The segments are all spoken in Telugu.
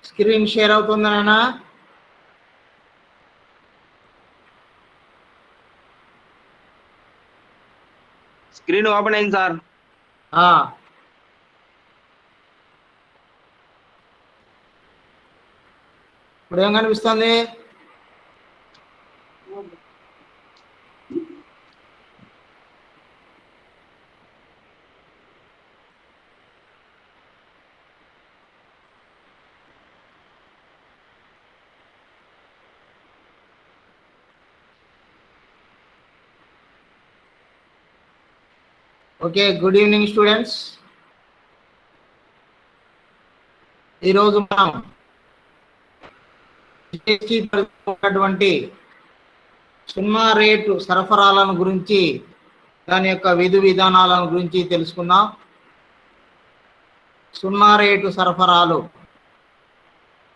స్క్రీన్ షేర్ అవుతుందా నాన్న? స్క్రీన్ ఓపెన్ అయింది సార్. ఇప్పుడు ఏం కనిపిస్తుంది? Okay, good evening students. ఈరోజు మనం ఉన్నటువంటి సున్నా రేటు సరఫరాలను గురించి, దాని యొక్క విధి విధానాలను గురించి తెలుసుకుందాం. సున్నా రేటు సరఫరాలు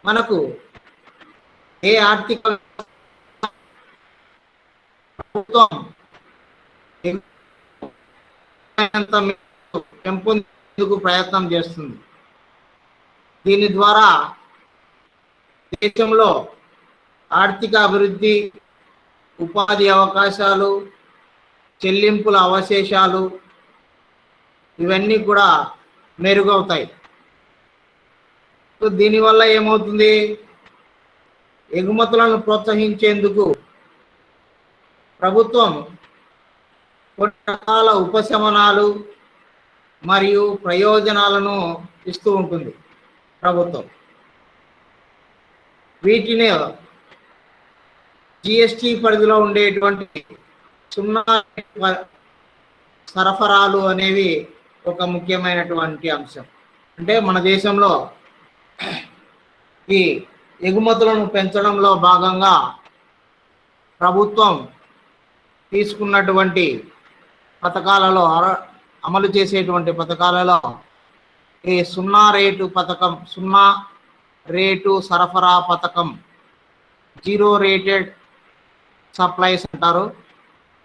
మనకు ఏ ఆర్థిక ప్రభుత్వం పెంపొందేందుకు ప్రయత్నం చేస్తుంది. దీని ద్వారా దేశంలో ఆర్థిక అభివృద్ధి, ఉపాధి అవకాశాలు, చెల్లింపుల అవశేషాలు ఇవన్నీ కూడా మెరుగవుతాయి. సో దీనివల్ల ఏమవుతుంది? ఎగుమతులను ప్రోత్సహించేందుకు ప్రభుత్వం కొన్ని రకాల ఉపశమనాలు మరియు ప్రయోజనాలను ఇస్తూ ఉంటుంది. ప్రభుత్వం వీటిని జిఎస్టి పరిధిలో ఉండేటువంటి సున్నా సరఫరాలు అనేవి ఒక ముఖ్యమైనటువంటి అంశం. అంటే మన దేశంలో ఈ ఎగుమతులను పెంచడంలో భాగంగా ప్రభుత్వం తీసుకున్నటువంటి పథకాలలో, అమలు చేసేటువంటి పథకాలలో ఈ సున్నా రేటు పథకం, సున్నా రేటు సరఫరా పథకం, జీరో రేటెడ్ సప్లైస్ అంటారు.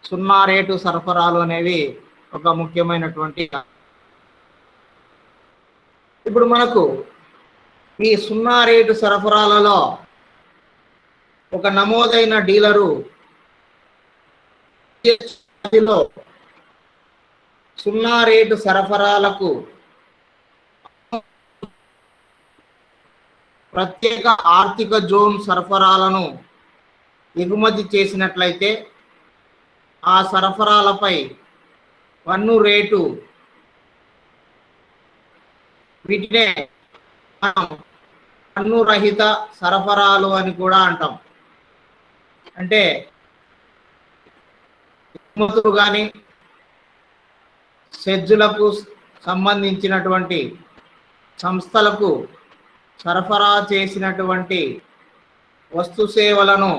సున్నా రేటు సరఫరాలు అనేవి ఒక ముఖ్యమైనటువంటి. ఇప్పుడు మనకు ఈ సున్నా రేటు సరఫరాలలో ఒక నమోదైన డీలరు సున్నా రేటు సరఫరాలకు ప్రత్యేక ఆర్థిక జోన్ సరఫరాలను ఎగుమతి చేసినట్లయితే ఆ సరఫరాలపై పన్ను రేటు, వీటినే మనం పన్ను రహిత సరఫరాలు అని కూడా అంటాం. అంటే ఎగుమతులు కానీ సెజ్జులకు సంబంధించినటువంటి సంస్థలకు సరఫరా చేసినటువంటి వస్తు సేవలను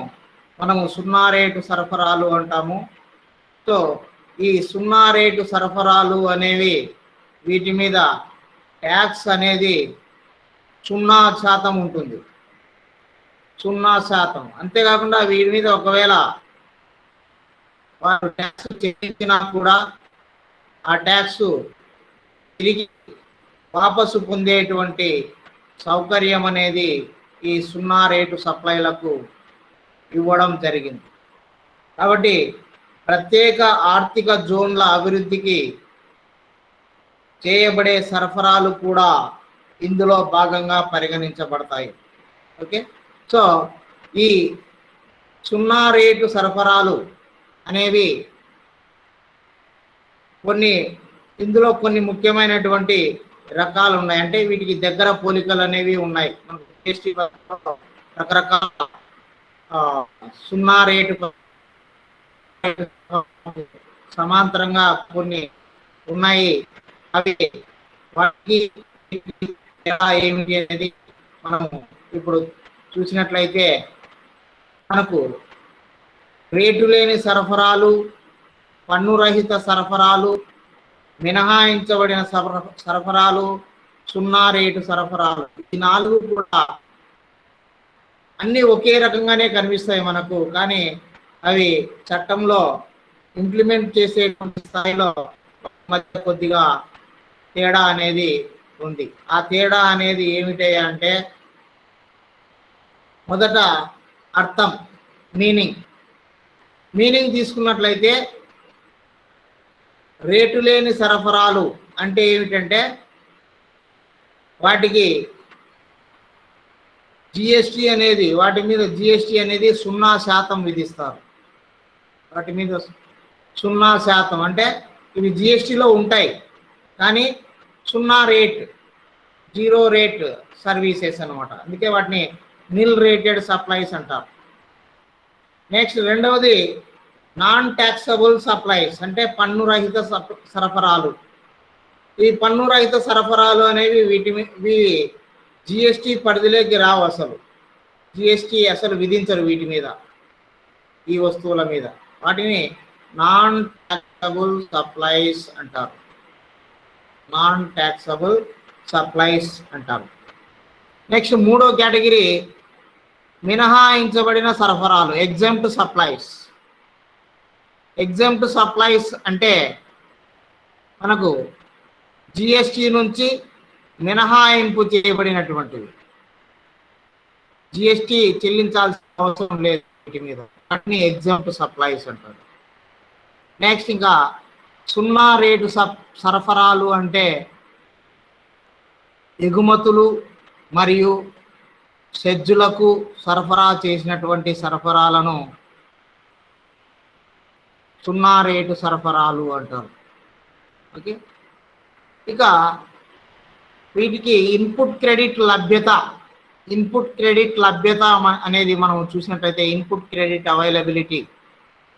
మనము సున్నా రేటు సరఫరాలు అంటాము. సో ఈ సున్నా రేటు సరఫరాలు అనేవి, వీటి మీద ట్యాక్స్ అనేది 0% ఉంటుంది. 0%. అంతేకాకుండా వీటి మీద ఒకవేళ వారు ట్యాక్స్ చెల్లించినా కూడా ఆ ట్యాక్స్ తిరిగి వాపసు పొందేటువంటి సౌకర్యం అనేది ఈ సున్నా రేటు సప్లైలకు ఇవ్వడం జరిగింది. కాబట్టి ప్రత్యేక ఆర్థిక జోన్ల అభివృద్ధికి చేయబడే సరఫరాలు కూడా ఇందులో భాగంగా పరిగణించబడతాయి. ఓకే, సో ఈ సున్నా రేటు సరఫరాలు అనేవి ఇందులో కొన్ని ముఖ్యమైనటువంటి రకాలు ఉన్నాయి. అంటే వీటికి దగ్గర పోలికలు అనేవి ఉన్నాయి. మనకు జిఎస్టి రకరకాల సున్నా రేటు సమాంతరంగా కొన్ని ఉన్నాయి. అవి వాటికి ఏమిటి అనేది మనం ఇప్పుడు చూసినట్లయితే, మనకు రేటు లేని సరఫరాలు, పన్ను రహిత సరఫరాలు, మినహాయించబడిన సరఫరాలు, సున్నా రేటు సరఫరాలు, ఈ 4 కూడా అన్నీ ఒకే రకంగానే కనిపిస్తాయి మనకు. కానీ అవి చట్టంలో ఇంప్లిమెంట్ చేసేటువంటి స్థాయిలో మధ్య కొద్దిగా తేడా అనేది ఉంది. ఆ తేడా అనేది ఏమిటి అంటే, మొదట అర్థం, మీనింగ్ తీసుకున్నట్లయితే రేటు లేని సరఫరాలు అంటే ఏమిటంటే వాటికి జిఎస్టి అనేది వాటి మీద జిఎస్టి అనేది 0% విధిస్తారు. వాటి మీద 0% అంటే ఇవి జిఎస్టిలో ఉంటాయి కానీ 0 రేట్ సర్వీసెస్ అన్నమాట. అందుకే వాటిని నిల్ రేటెడ్ సప్లైస్ అంటారు. నెక్స్ట్ రెండవది నాన్ ట్యాక్సబుల్ సప్లైస్ అంటే పన్ను రహిత సరఫరాలు. ఈ పన్ను రహిత సరఫరాలు అనేవి ఇవి జిఎస్టి పరిధిలోకి రావు. అసలు జిఎస్టి అసలు విధించరు వీటి మీద, ఈ వస్తువుల మీద. వాటిని నాన్ ట్యాక్సబుల్ సప్లైస్ అంటారు. నాన్ ట్యాక్సబుల్ సప్లైస్ అంటారు. నెక్స్ట్ మూడో కేటగిరీ మినహాయించబడిన సరఫరాలు, ఎగ్జెంప్ట్ సప్లైస్. ఎగ్జెంప్ట్ సప్లైస్ అంటే మనకు జిఎస్టి నుంచి మినహాయింపు చేయబడినటువంటివి, జిఎస్టి చెల్లించాల్సిన అవసరం లేదు వీటి మీద, వాటిని ఎగ్జాంపుల్ సప్లైస్ అంటారు. నెక్స్ట్ ఇంకా 0 రేటు సరఫరాలు అంటే ఎగుమతులు మరియు సెజ్జులకు సరఫరా చేసినటువంటి సరఫరాలను 0 రేటు సరఫరాలు అంటారు. ఓకే, ఇక వీటికి ఇన్పుట్ క్రెడిట్ లభ్యత అనేది మనం చూసినట్లయితే ఇన్పుట్ క్రెడిట్ అవైలబిలిటీ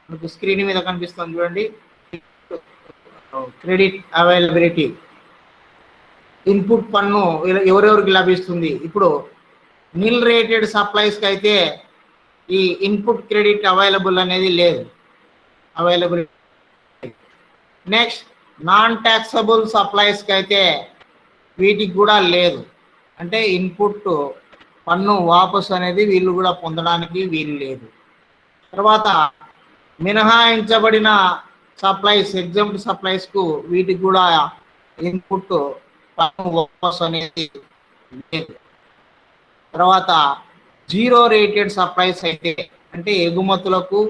మనకు స్క్రీన్ మీద కనిపిస్తుంది చూడండి. క్రెడిట్ అవైలబిలిటీ, ఇన్పుట్ పన్ను ఎవరెవరికి లభిస్తుంది. ఇప్పుడు నిల్ రేటెడ్ సప్లైస్కి అయితే ఈ ఇన్పుట్ క్రెడిట్ అవైలబుల్ అనేది లేదు, అవైలబిలిటీ. నెక్స్ట్ నాన్ ట్యాక్సబుల్ సప్లైస్కి అయితే వీటికి కూడా లేదు, అంటే ఇన్పుట్ పన్ను వాపసు అనేది వీళ్ళు కూడా పొందడానికి వీలు లేదు. తర్వాత మినహాయించబడిన సప్లైస్, ఎగ్జాంపుల్ సప్లైస్కు వీటికి కూడా ఇన్పుట్ పన్ను వాపసు అనేది లేదు. తర్వాత 0 రేటెడ్ సప్లైస్ అయితే అంటే ఎగుమతులకు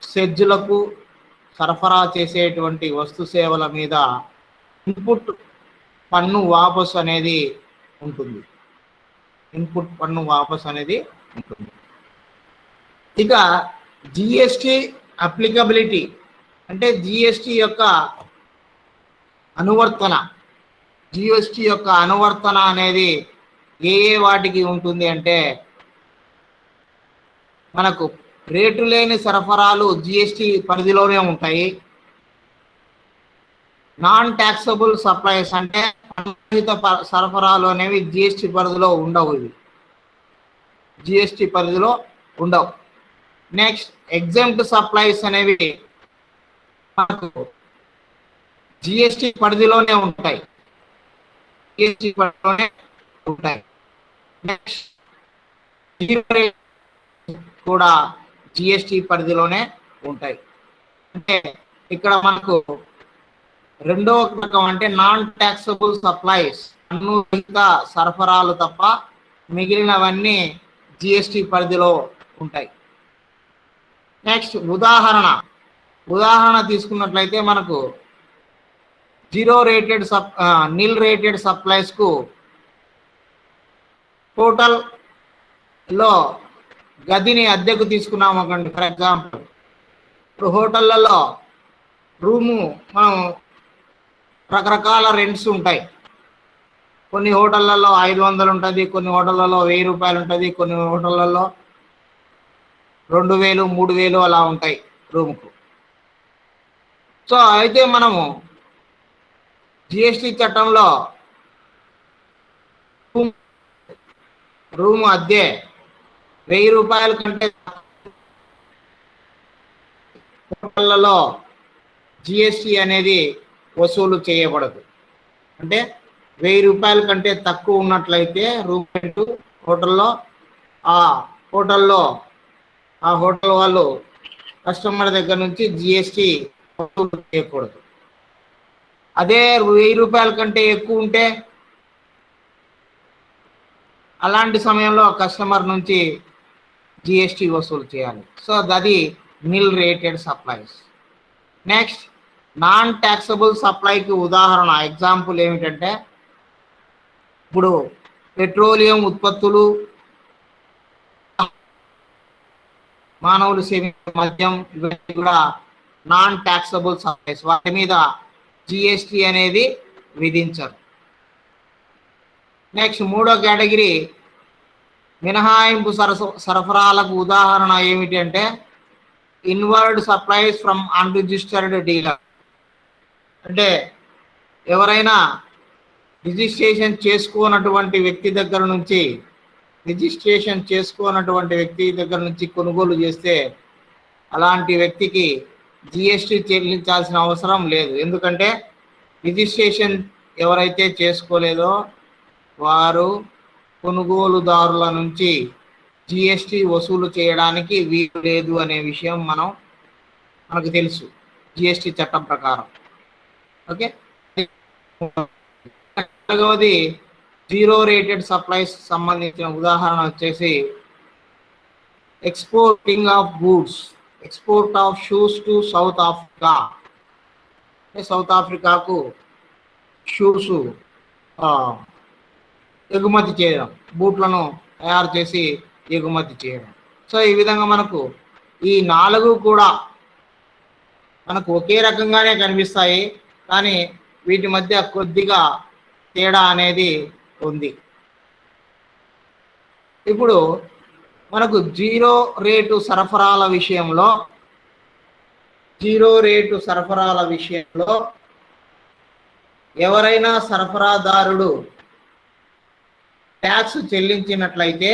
సెజ్జులకు సరఫరా చేసేటువంటి వస్తు సేవల మీద ఇన్పుట్ పన్ను వాపసు అనేది ఉంటుంది. ఇన్పుట్ పన్ను వాపసు అనేది ఉంటుంది. ఇక జిఎస్టి అప్లికబిలిటీ అంటే జిఎస్టి యొక్క అనువర్తన అనేది ఏ వాటికి ఉంటుంది అంటే మనకు రేటు లేని సరఫరాలు జిఎస్టి పరిధిలోనే ఉంటాయి. నాన్ ట్యాక్సబుల్ సప్లైస్ అంటే సరఫరాలు అనేవి జిఎస్టి పరిధిలో ఉండవు, ఇవి జిఎస్టి పరిధిలో ఉండవు. నెక్స్ట్ ఎగ్జెంప్ట్ సప్లైస్ అనేవి మనకు జిఎస్టి పరిధిలోనే ఉంటాయి, జిఎస్టి పరిధిలోనే ఉంటాయి. నెక్స్ట్ కూడా జిఎస్టి పరిధిలోనే ఉంటాయి. అంటే ఇక్కడ మనకు రెండవ రకం అంటే నాన్ ట్యాక్సబుల్ సప్లైస్, పన్ను రహిత సరఫరాలు తప్ప మిగిలినవన్నీ జిఎస్టి పరిధిలో ఉంటాయి. నెక్స్ట్ ఉదాహరణ తీసుకున్నట్లయితే మనకు నిల్ రేటెడ్ సప్లైస్కు హోటల్లో గదిని అద్దెకు తీసుకున్నాము అకండి. ఫర్ ఎగ్జాంపుల్ ఇప్పుడు హోటళ్లలో రూము మనం రకరకాల రెంట్స్ ఉంటాయి. కొన్ని హోటళ్లలో 500 ఉంటుంది, కొన్ని హోటళ్లలో 1000 రూపాయలు ఉంటుంది, కొన్ని హోటళ్లలో 2000, 3000 అలా ఉంటాయి రూముకు. సో అయితే మనము జిఎస్టి చట్టంలో రూము అద్దె 1000 రూపాయల కంటే హోటళ్లలో జిఎస్టి అనేది వసూలు చేయబడదు. అంటే 1000 రూపాయల కంటే తక్కువ ఉన్నట్లయితే రూమ్ రెంట్ హోటల్లో ఆ హోటల్ వాళ్ళు కస్టమర్ దగ్గర నుంచి జిఎస్టి వసూలు చేయకూడదు. అదే 1000 రూపాయల కంటే ఎక్కువ ఉంటే అలాంటి సమయంలో కస్టమర్ నుంచి జిఎస్టీ వసూలు చేయాలి. సో అది nil rated supplies. Next, non taxable సప్లైకి ఉదాహరణ ఎగ్జాంపుల్ ఏమిటంటే, ఇప్పుడు పెట్రోలియం ఉత్పత్తులు, మానవులు సేవించే మద్యం, ఇవన్నీ కూడా నాన్ ట్యాక్సబుల్ సప్లైస్. వాటి మీద జిఎస్టీ అనేది విధించరు. నెక్స్ట్, మూడో కేటగిరీ మినహాయింపు సరఫరాలకు ఉదాహరణ ఏమిటి అంటే, inward supplies from unregistered dealer. అంటే ఎవరైనా రిజిస్ట్రేషన్ చేసుకోనటువంటి వ్యక్తి దగ్గర నుంచి కొనుగోలు చేస్తే అలాంటి వ్యక్తికి జిఎస్టీ చెల్లించాల్సిన అవసరం లేదు. ఎందుకంటే రిజిస్ట్రేషన్ ఎవరైతే చేసుకోలేదో వారు కొనుగోలుదారుల నుంచి జిఎస్టీ వసూలు చేయడానికి వీలు లేదు అనే విషయం మనకు తెలుసు జిఎస్టీ చట్టం ప్రకారం. ఓకే, నాలుగవది జీరో రేటెడ్ సప్లైస్ సంబంధించిన ఉదాహరణ వచ్చేసి exporting of goods, export of shoes to south Africa. South ఆఫ్రికాకు షూస్ ఎగుమతి చేయడం, బూట్లను తయారు చేసి ఎగుమతి చేయడం. సో ఈ విధంగా మనకు ఈ 4 కూడా మనకు ఒకే రకంగానే కనిపిస్తాయి, కానీ వీటి మధ్య కొద్దిగా తేడా అనేది ఉంది. ఇప్పుడు మనకు జీరో రేటు సరఫరాల విషయంలో ఎవరైనా సరఫరాదారుడు ట్యాక్స్ చెల్లించినట్లయితే,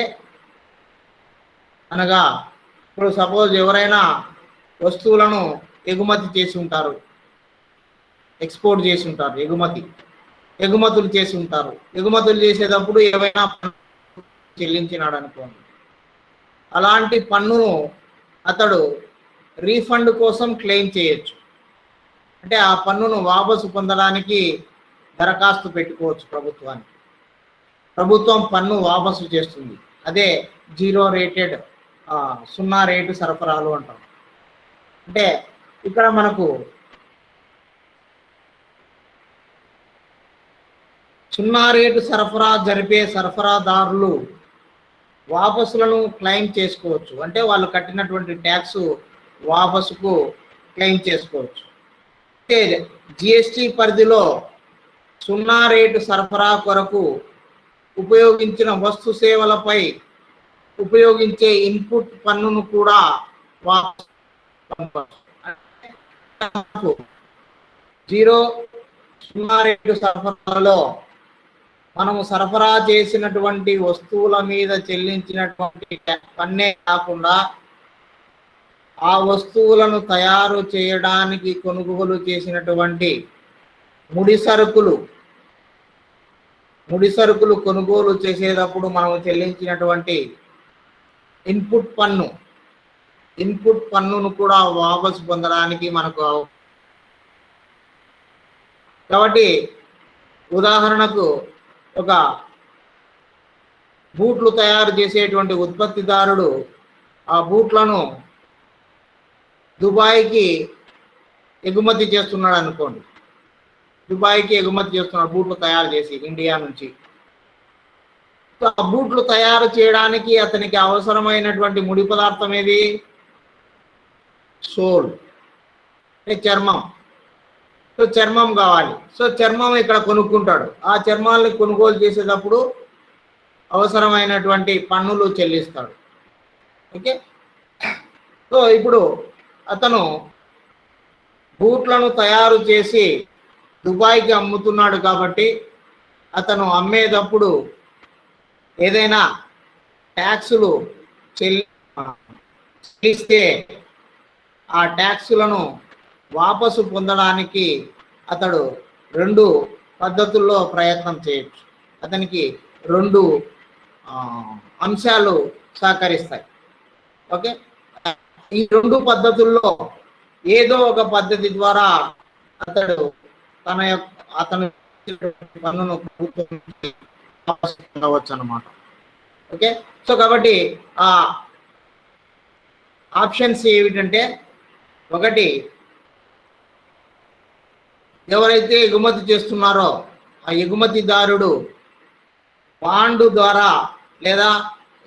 అనగా ఇప్పుడు సపోజ్ ఎవరైనా వస్తువులను ఎగుమతి చేసి ఉంటారు, ఎక్స్పోర్ట్ చేసి ఉంటారు, ఎగుమతులు చేసి ఉంటారు. ఎగుమతులు చేసేటప్పుడు ఏవైనా చెల్లించినాడు అనుకోండి, అలాంటి పన్నును అతడు రీఫండ్ కోసం క్లెయిమ్ చేయొచ్చు. అంటే ఆ పన్నును వాపసు పొందడానికి దరఖాస్తు పెట్టుకోవచ్చు ప్రభుత్వానికి. ప్రభుత్వం పన్ను వాపసు చేస్తుంది. అదే జీరో రేటెడ్ 0 రేటు సరఫరాలు అంటాం. అంటే ఇక్కడ మనకు 0 రేటు సరఫరా జరిపే సరఫరాదారులు వాపసులను క్లెయిమ్ చేసుకోవచ్చు. అంటే వాళ్ళు కట్టినటువంటి ట్యాక్స్ వాపసుకు క్లెయిమ్ చేసుకోవచ్చు. అంటే జిఎస్టీ పరిధిలో 0 రేటు సరఫరా కొరకు ఉపయోగించిన వస్తు సేవలపై ఉపయోగించే ఇన్పుట్ పన్నును కూడా జీరో 0 రేటు సరఫరాలో మనము సరఫరా చేసినటువంటి వస్తువుల మీద చెల్లించినటువంటి పన్నే కాకుండా ఆ వస్తువులను తయారు చేయడానికి కొనుగోలు చేసినటువంటి ముడి సరుకులు కొనుగోలు చేసేటప్పుడు మనము చెల్లించినటువంటి ఇన్పుట్ పన్నును కూడా వాపసు పొందడానికి మనకు. కాబట్టి ఉదాహరణకు ఒక బూట్లు తయారు చేసేటువంటి ఉత్పత్తిదారుడు ఆ బూట్లను దుబాయ్కి ఎగుమతి చేస్తున్నాడు అనుకోండి. బూట్లు తయారు చేసి ఇండియా నుంచి. ఆ బూట్లు తయారు చేయడానికి అతనికి అవసరమైనటువంటి ముడి పదార్థం ఏది? సోల్, చర్మం. సో చర్మం కావాలి. సో చర్మం ఇక్కడ కొనుక్కుంటాడు. ఆ చర్మాలను కొనుగోలు చేసేటప్పుడు అవసరమైనటువంటి పన్నులు చెల్లిస్తాడు. ఓకే, సో ఇప్పుడు అతను బూట్లను తయారు చేసి దుబాయ్కి అమ్ముతున్నాడు కాబట్టి అతను అమ్మేటప్పుడు ఏదైనా ట్యాక్సులు చెల్లిస్తే ఆ ట్యాక్సులను వాపసు పొందడానికి అతడు 2 పద్ధతుల్లో ప్రయత్నం చేయొచ్చు. అతనికి 2 అంశాలు సహకరిస్తాయి. ఓకే, ఈ 2 పద్ధతుల్లో ఏదో ఒక పద్ధతి ద్వారా అతడు అతను పన్నును పొందవచ్చు అన్నమాట. ఓకే. సో కాబట్టి ఆ ఆప్షన్స్ ఏమిటంటే, ఒకటి ఎవరైతే ఎగుమతి చేస్తున్నారో ఆ ఎగుమతిదారుడు బాండు ద్వారా లేదా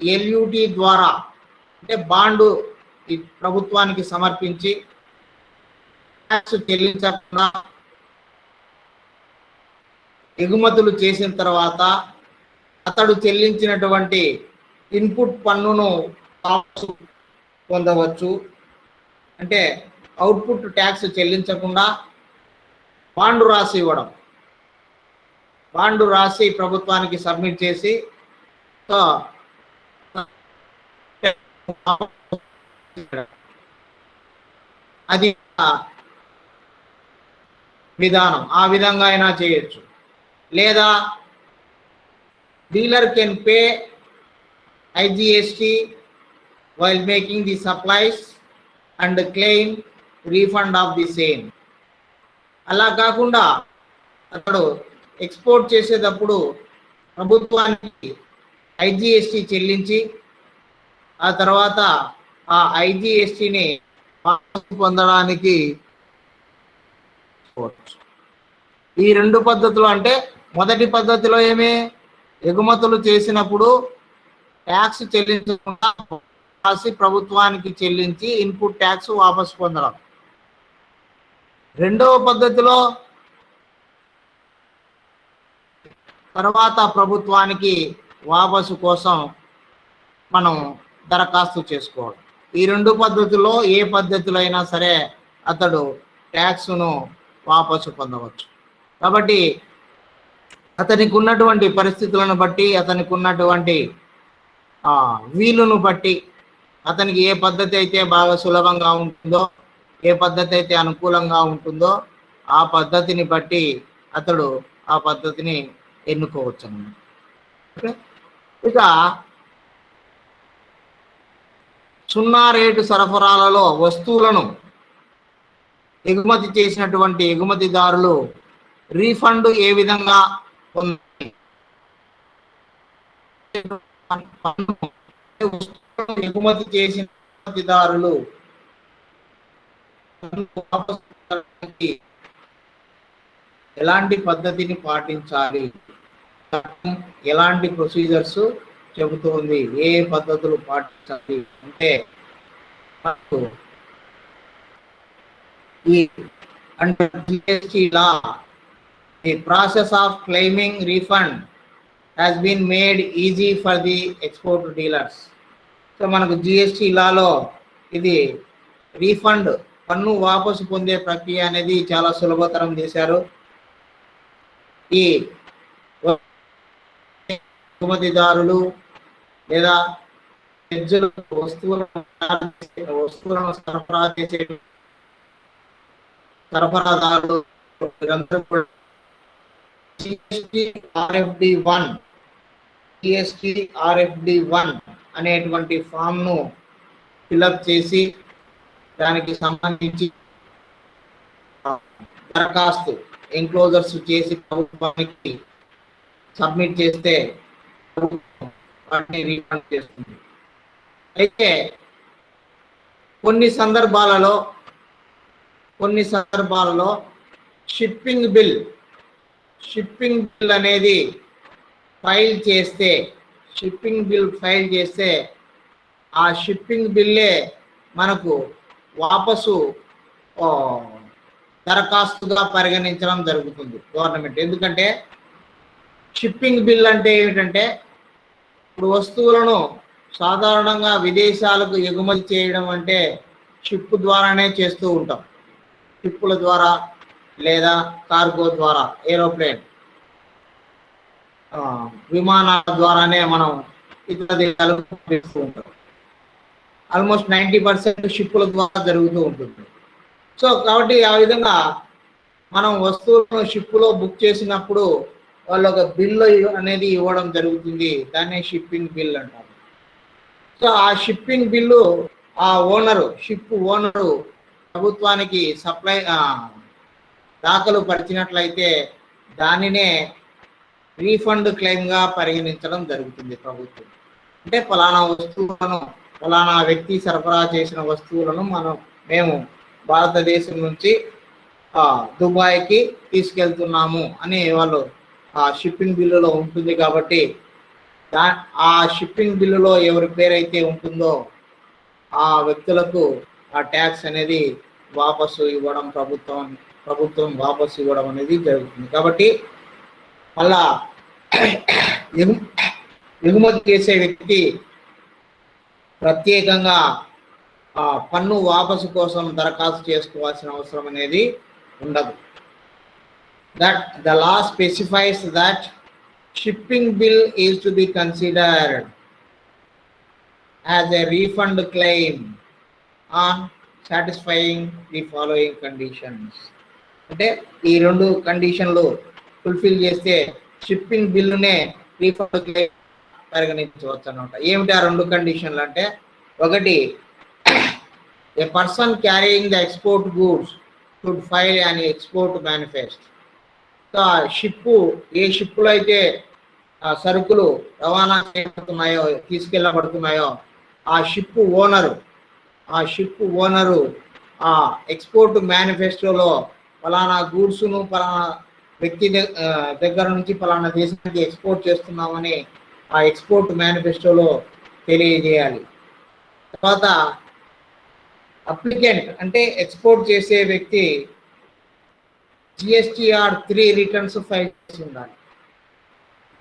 ఎల్యుటి ద్వారా, అంటే బాండు ఈ ప్రభుత్వానికి సమర్పించి ట్యాక్స్ చెల్లించకుండా ఎగుమతులు చేసిన తర్వాత అతడు చెల్లించినటువంటి ఇన్పుట్ పన్నును వాపసు పొందవచ్చు. అంటే అవుట్పుట్ ట్యాక్స్ చెల్లించకుండా బాండు రాసి ఇవ్వడం, బాండు రాసి ప్రభుత్వానికి సబ్మిట్ చేసి సో అది విధానం, ఆ విధంగా అయినా చేయొచ్చు. లేదా dealer can pay IGST while making the supplies and claim refund of the same. అలా కాకుండా అతడు ఎక్స్పోర్ట్ చేసేటప్పుడు ప్రభుత్వానికి ఐజిఎస్టి చెల్లించి ఆ తర్వాత ఆ ఐజిఎస్టిని పొందడానికి ఈ రెండు పద్ధతులు. అంటే మొదటి పద్ధతిలో ఏమి, ఎగుమతులు చేసినప్పుడు ట్యాక్స్ చెల్లించకుండా రాసి ప్రభుత్వానికి చెల్లించి ఇన్పుట్ ట్యాక్స్ వాపసు పొందడం. రెండవ పద్ధతిలో తర్వాత ప్రభుత్వానికి వాపసు కోసం మనం దరఖాస్తు చేసుకోవడం. ఈ రెండు పద్ధతుల్లో ఏ పద్ధతిలో అయినా సరే అతడు ట్యాక్స్ను వాపసు పొందవచ్చు. కాబట్టి అతనికి ఉన్నటువంటి పరిస్థితులను బట్టి, అతనికి ఉన్నటువంటి వీలును బట్టి, అతనికి ఏ పద్ధతి అయితే బాగా సులభంగా ఉంటుందో, ఏ పద్ధతి అయితే అనుకూలంగా ఉంటుందో ఆ పద్ధతిని బట్టి అతడు ఆ పద్ధతిని ఎన్నుకోవచ్చు అన్నమాట. ఇక సున్నా రేటు సరఫరాలలో వస్తువులను ఎగుమతి చేసినటువంటి ఎగుమతిదారులు రీఫండ్ ఏ విధంగా పొందాలి? ఎగుమతి చేసిన ఎగుమతిదారులు ఎలాంటి పద్ధతిని పాటించాలి, ఎలాంటి ప్రొసీజర్స్ చెబుతోంది, ఏ పద్ధతులు పాటించాలి అంటే ఈ under GST law the process of claiming refund has been made easy for the export dealers. So మనకు జిఎస్టి లాలో ఇది రీఫండ్, పన్ను వాపసు పొందే ప్రక్రియ అనేది చాలా సులభతరం చేశారు. ఈ ఎగుమతిదారులు లేదా వస్తువులను సరఫరా చేసే సరఫరాదారులు GST-RFD1 అనేటువంటి ఫామ్ను ఫిలప్ చేసి దానికి సంబంధించి దరఖాస్తు ఎన్క్లోజర్స్ చేసి ప్రభుత్వానికి సబ్మిట్ చేస్తే వాటిని రీఫండ్ చేస్తుంది. అయితే కొన్ని సందర్భాలలో షిప్పింగ్ బిల్ అనేది ఫైల్ చేస్తే ఆ షిప్పింగ్ బిల్లే మనకు వాపసు దరఖాస్తుగా పరిగణించడం జరుగుతుంది గవర్నమెంట్. ఎందుకంటే షిప్పింగ్ బిల్ అంటే ఏమిటంటే, ఇప్పుడు వస్తువులను సాధారణంగా విదేశాలకు ఎగుమతి చేయడం అంటే షిప్ ద్వారానే చేస్తూ ఉంటాం. షిప్పుల ద్వారా లేదా కార్గో ద్వారా, ఏరోప్లేన్, విమానాల ద్వారానే మనం ఇతర దేశాలకు పంపిస్తూ ఉంటాం. ఆల్మోస్ట్ 90% షిప్పుల ద్వారా జరుగుతూ ఉంటుంది. సో కాబట్టి ఆ విధంగా మనం వస్తువులను షిప్పులో బుక్ చేసినప్పుడు వాళ్ళు ఒక బిల్లు అనేది ఇవ్వడం జరుగుతుంది. దాన్నే షిప్పింగ్ బిల్ అంటారు. సో ఆ షిప్పింగ్ బిల్లు ఆ షిప్ ఓనరు ప్రభుత్వానికి దాఖలు పరిచినట్లయితే దానినే రీఫండ్ క్లెయిమ్గా పరిగణించడం జరుగుతుంది ప్రభుత్వం. అంటే ఫలానా వస్తువులను ఫలానా వ్యక్తి సరఫరా చేసిన వస్తువులను మేము భారతదేశం నుంచి దుబాయ్కి తీసుకెళ్తున్నాము అని వాళ్ళు ఆ షిప్పింగ్ బిల్లులో ఉంటుంది. కాబట్టి ఆ షిప్పింగ్ బిల్లులో ఎవరి పేరైతే ఉంటుందో ఆ వ్యక్తులకు ఆ ట్యాక్స్ అనేది వాపసు ఇవ్వడం ప్రభుత్వం వాపసు ఇవ్వడం అనేది జరుగుతుంది. కాబట్టి మళ్ళా ఎగుమతి చేసే వ్యక్తి ప్రత్యేకంగా పన్ను వాపసు కోసం దరఖాస్తు చేసుకోవాల్సిన అవసరం అనేది ఉండదు. That the law specifies that shipping bill is to be considered as a refund claim on satisfying the following conditions. అంటే ఈ రెండు కండిషన్లు ఫుల్ఫిల్ చేస్తే షిప్పింగ్ బిల్లునే రీఫండ్ క్లెయిమ్ పరిగణించవచ్చు అన్నమాట. ఏమిటి ఆ రెండు కండిషన్లు అంటే, ఒకటి, a person carrying the export goods should file an export manifest. ఏ షిప్పులో అయితే సరుకులు రవాణా చేయబడుతున్నాయో తీసుకెళ్ళబడుతున్నాయో ఆ షిప్ ఓనరు ఆ ఎక్స్పోర్ట్ మేనిఫెస్టోలో ఫలానా గూడ్స్ను ఫలానా వ్యక్తి దగ్గర నుంచి ఫలానా దేశానికి ఎక్స్పోర్ట్ చేస్తున్నామని ఆ ఎక్స్పోర్ట్ మేనిఫెస్టోలో తెలియజేయాలి. తర్వాత అప్లికెంట్ అంటే ఎక్స్పోర్ట్ చేసే వ్యక్తి GSTR 3 రిటర్న్స్ ఫైల్ చేసి ఉండాలి.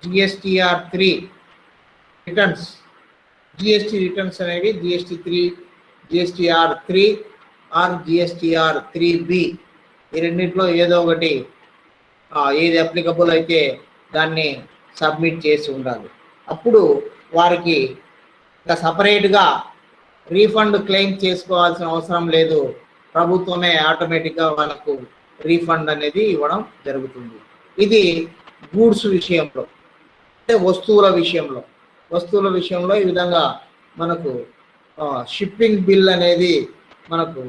GSTR 3 రిటర్న్స్, GST రిటర్న్స్ అనేవి GSTR 3 ఆర్ GSTR 3B ఈ రెండింటిలో ఏదో ఒకటి ఏది అప్లికబుల్ అయితే దాన్ని సబ్మిట్ చేసి ఉండాలి. అప్పుడు వారికి ఇంకా సపరేట్గా రీఫండ్ క్లెయిమ్ చేసుకోవాల్సిన అవసరం లేదు. ప్రభుత్వమే ఆటోమేటిక్గా వాళ్ళకు రీఫండ్ అనేది ఇవ్వడం జరుగుతుంది. ఇది గూడ్స్ విషయంలో. అంటే వస్తువుల విషయంలో ఈ విధంగా మనకు షిప్పింగ్ బిల్ అనేది మనకు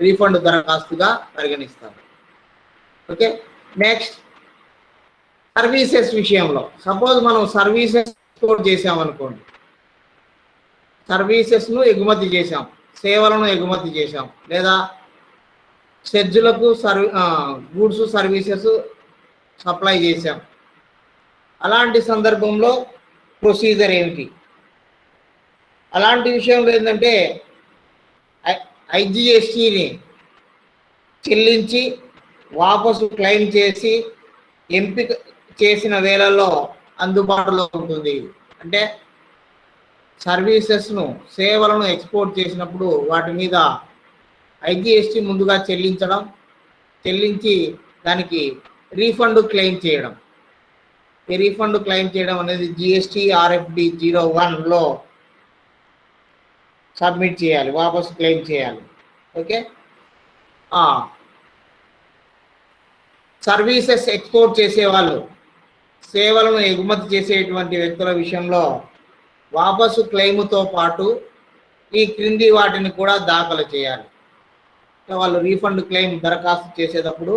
రీఫండ్ దరఖాస్తుగా పరిగణిస్తారు. ఓకే, నెక్స్ట్ సర్వీసెస్ విషయంలో. సపోజ్ మనం సర్వీసెస్ ఎక్స్పోర్ట్ చేసామనుకోండి, సర్వీసెస్ను ఎగుమతి చేసాం, సేవలను ఎగుమతి చేసాం, లేదా సెజ్జులకు గూడ్స్ సర్వీసెస్ సప్లై చేసాం. అలాంటి సందర్భంలో ప్రొసీజర్ ఏమిటి? అలాంటి విషయంలో ఏంటంటే IGSTని చెల్లించి వాపసు క్లెయిమ్ చేసి ఎంపిక చేసిన వేళల్లో అందుబాటులో ఉంటుంది. అంటే సేవలను ఎక్స్పోర్ట్ చేసినప్పుడు వాటి మీద IGST ముందుగా చెల్లించి దానికి రీఫండ్ క్లెయిమ్ చేయడం. ఈ రీఫండ్ క్లెయిమ్ చేయడం అనేది GST RFD 01లో సబ్మిట్ చేయాలి, వాపసు క్లెయిమ్ చేయాలి. ఓకే, సర్వీసెస్ ఎక్స్పోర్ట్ చేసేవాళ్ళు సేవలను ఎగుమతి చేసేటువంటి వ్యక్తుల విషయంలో వాపసు క్లెయిమ్తో పాటు ఈ క్రింది వాటిని కూడా దాఖలు చేయాలి. వాళ్ళు రీఫండ్ క్లెయిమ్ దరఖాస్తు చేసేటప్పుడు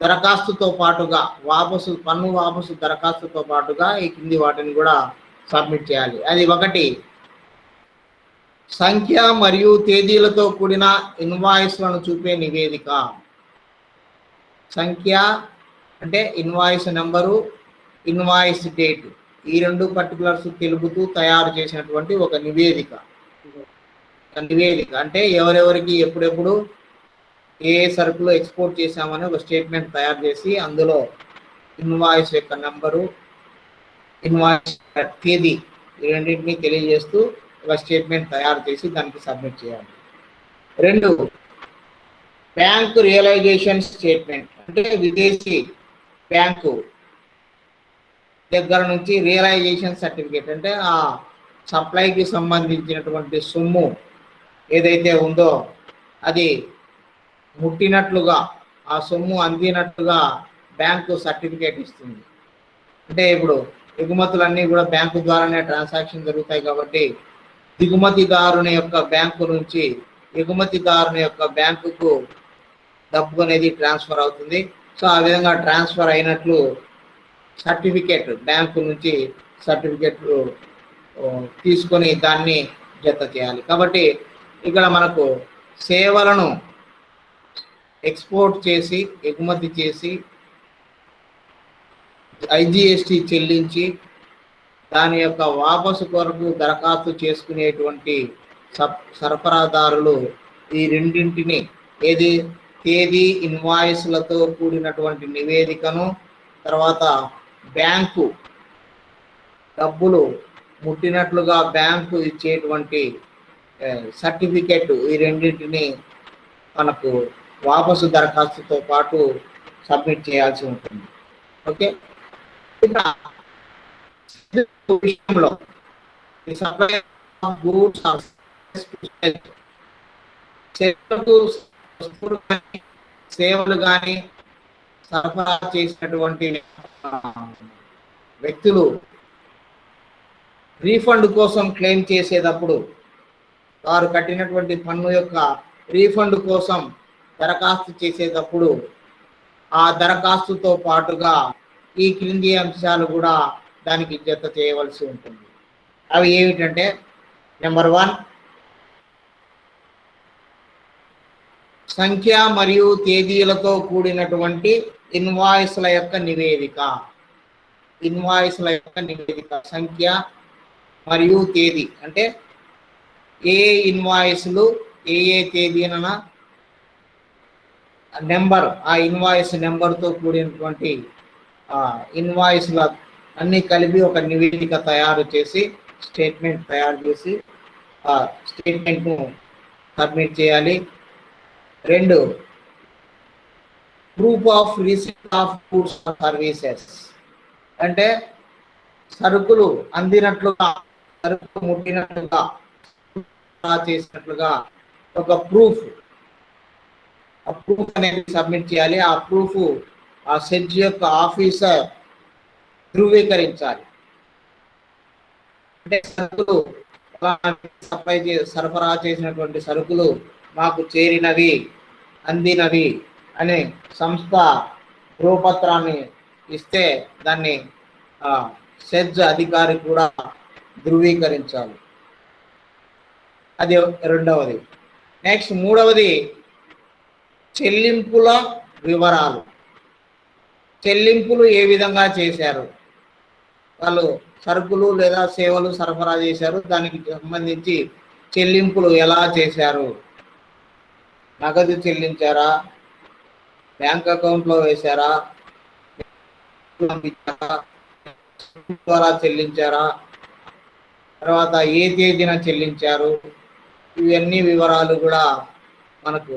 దరఖాస్తుతో పాటుగా పన్ను వాపసు దరఖాస్తుతో పాటుగా ఈ కింది వాటిని కూడా సబ్మిట్ చేయాలి. అది ఒకటి, సంఖ్య మరియు తేదీలతో కూడిన ఇన్వాయిస్లను చూపే నివేదిక. సంఖ్య అంటే ఇన్వాయిస్ నెంబరు, ఇన్వాయిస్ డేట్, ఈ రెండు పర్టికులర్స్ తెలుపుతూ తయారు చేసినటువంటి ఒక నివేదిక అంటే ఎవరెవరికి ఎప్పుడెప్పుడు ఏ సరుకులు ఎక్స్పోర్ట్ చేశామని ఒక స్టేట్మెంట్ తయారు చేసి అందులో ఇన్వాయిస్ యొక్క నంబరు, ఇన్వాయిస్ తేదీ ఈ రెండింటినీ తెలియజేస్తూ ఒక స్టేట్మెంట్ తయారు చేసి దానికి సబ్మిట్ చేయాలి. 2, బ్యాంకు రియలైజేషన్ స్టేట్మెంట్ అంటే విదేశీ బ్యాంకు దగ్గర నుంచి రియలైజేషన్ సర్టిఫికేట్ అంటే ఆ సప్లైకి సంబంధించినటువంటి సొమ్ము ఏదైతే ఉందో అది ముట్టినట్లుగా, ఆ సొమ్ము అందినట్లుగా బ్యాంకు సర్టిఫికేట్ ఇస్తుంది. అంటే ఇప్పుడు ఎగుమతులన్నీ కూడా బ్యాంకు ద్వారానే ట్రాన్సాక్షన్ జరుగుతాయి కాబట్టి దిగుమతిదారుని యొక్క బ్యాంకు నుంచి ఎగుమతిదారుని యొక్క బ్యాంకుకు డబ్బు అనేది ట్రాన్స్ఫర్ అవుతుంది. సో ఆ విధంగా ట్రాన్స్ఫర్ అయినట్లు సర్టిఫికేట్ బ్యాంకు నుంచి సర్టిఫికెట్ తీసుకొని దాన్ని జత చేయాలి. కాబట్టి ఇక్కడ మనకు సేవలను ఎక్స్పోర్ట్ చేసి ఎగుమతి చేసి ఐజిఎస్టి చెల్లించి దాని యొక్క వాపసు కొరకు దరఖాస్తు చేసుకునేటువంటి సరఫరాదారులు ఈ రెండింటిని ఏది తేదీ ఇన్వాయిస్లతో కూడినటువంటి నివేదికను, తర్వాత బ్యాంకు డబ్బులు ముట్టినట్లుగా బ్యాంకు ఇచ్చేటువంటి సర్టిఫికెట్, ఈ రెండింటిని మనకు వాపసు దరఖాస్తుతో పాటు సబ్మిట్ చేయాల్సి ఉంటుంది. ఓకే, విషయంలో సేవలు కానీ సరఫరా చేసినటువంటి వ్యక్తులు రీఫండ్ కోసం క్లెయిమ్ చేసేటప్పుడు వారు కట్టినటువంటి పన్ను యొక్క రీఫండ్ కోసం దరఖాస్తు చేసేటప్పుడు ఆ దరఖాస్తుతో పాటుగా ఈ క్రింది అంశాలు కూడా దానికి జత చేయవలసి ఉంటుంది. అవి ఏమిటంటే, నెంబర్ 1, సంఖ్య మరియు తేదీలతో కూడినటువంటి ఇన్వాయిస్ల యొక్క నివేదిక. ఇన్వాయిస్ల యొక్క నివేదిక సంఖ్య మరియు తేదీ అంటే ఏ ఇన్వాయిస్లు ఏ తేదీన నెంబర్, ఆ ఇన్వాయిస్ నెంబర్తో కూడినటువంటి ఇన్వాయిస్ల అన్ని కలిపి ఒక నివేదిక తయారు చేసి స్టేట్మెంట్ తయారు చేసి ఆ స్టేట్మెంట్ను సబ్మిట్ చేయాలి. 2, proof of receipt of goods or services అంటే సరుకులు అందినట్లుగా, సరుకులు ముట్టినట్లుగా, చేసినట్లుగా ఒక ప్రూఫ్, ఆ ప్రూఫ్ అనేది సబ్మిట్ చేయాలి. ఆ ప్రూఫ్ ఆ సెజ్ యొక్క ఆఫీసర్ ధృవీకరించాలి. అంటే సరుకులు సరఫరా చేసినటువంటి సరుకులు మాకు చేరినవి, అందినవి అనే సంస్థ ధృవపత్రాన్ని ఇస్తే దాన్ని సెజ్ అధికారి కూడా ధృవీకరించాలి. అది రెండవది. నెక్స్ట్ 3వది చెల్లింపుల వివరాలు. చెల్లింపులు ఏ విధంగా చేశారు, వాళ్ళు సరుకులు లేదా సేవలు సరఫరా చేశారు, దానికి సంబంధించి చెల్లింపులు ఎలా చేశారు, నగదు చెల్లించారా, బ్యాంక్ అకౌంట్లో వేశారా, ద్వారా చెల్లించారా, తర్వాత ఏ తేదీన చెల్లించారు, ఇవన్నీ వివరాలు కూడా మనకు